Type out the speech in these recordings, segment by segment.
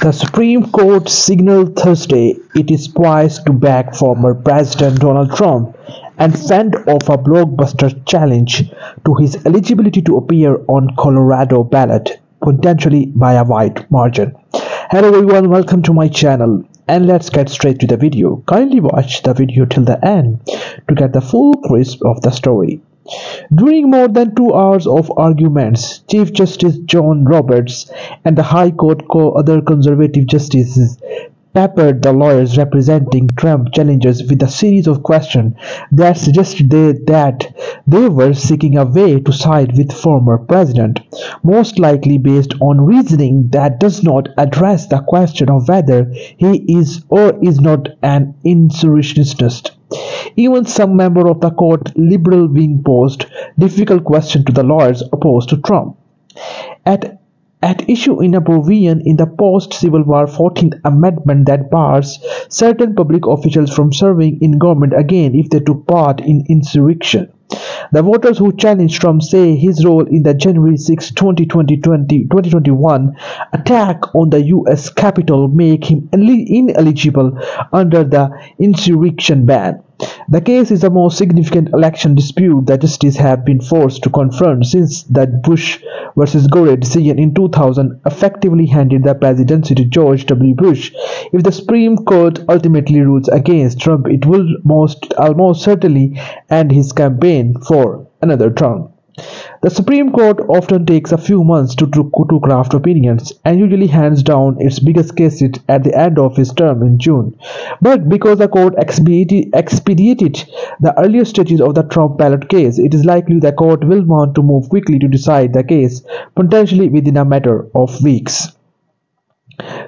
The Supreme Court signaled Thursday it is poised to back former President Donald Trump and fend off a blockbuster challenge to his eligibility to appear on Colorado ballot, potentially by a wide margin. Hello everyone, welcome to my channel, and let's get straight to the video. Kindly watch the video till the end to get the full crisp of the story. During more than 2 hours of arguments, Chief Justice John Roberts and the High Court other conservative justices peppered the lawyers representing Trump challengers with a series of questions that suggested that they were seeking a way to side with former president, most likely based on reasoning that does not address the question of whether he is or is not an insurrectionist. Even some member of the court liberal wing posed difficult questions to the lawyers opposed to Trump. At issue in a provision in the post-Civil War 14th Amendment that bars certain public officials from serving in government again if they took part in insurrection. The voters who challenged Trump say his role in the January 6, 2021 attack on the U.S. Capitol make him ineligible under the insurrection ban. The case is the most significant election dispute that justices have been forced to confront since the Bush versus Gore decision in 2000 effectively handed the presidency to George W. Bush. If the Supreme Court ultimately rules against Trump, it will almost certainly end his campaign for another term. The Supreme Court often takes a few months to craft opinions and usually hands down its biggest cases at the end of its term in June. But because the court expedited the earlier stages of the Trump ballot case, it is likely the court will want to move quickly to decide the case, potentially within a matter of weeks.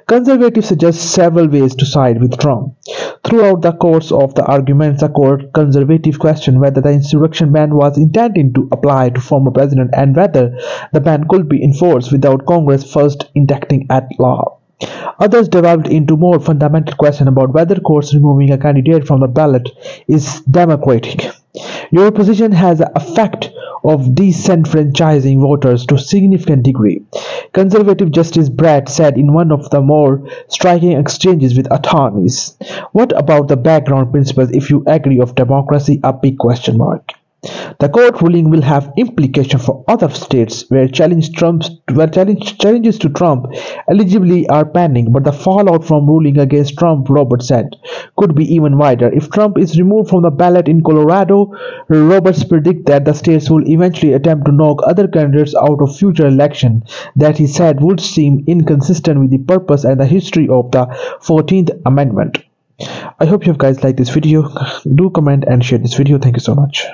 Conservatives suggest several ways to side with Trump. Throughout the course of the arguments, the conservative questioned whether the insurrection ban was intended to apply to former president and whether the ban could be enforced without Congress first enacting at law. Others delved into more fundamental questions about whether courts removing a candidate from the ballot is democratic. Your position has the effect of disenfranchising voters to a significant degree, Conservative Justice Brett said in one of the more striking exchanges with attorneys. What about the background principles if you agree of democracy? A big question mark. The court ruling will have implications for other states where challenges to Trump eligibility are pending, but the fallout from ruling against Trump, Roberts said, could be even wider. If Trump is removed from the ballot in Colorado, Roberts predicts that the states will eventually attempt to knock other candidates out of future elections that he said would seem inconsistent with the purpose and the history of the 14th Amendment. I hope you guys like this video. Do comment and share this video. Thank you so much.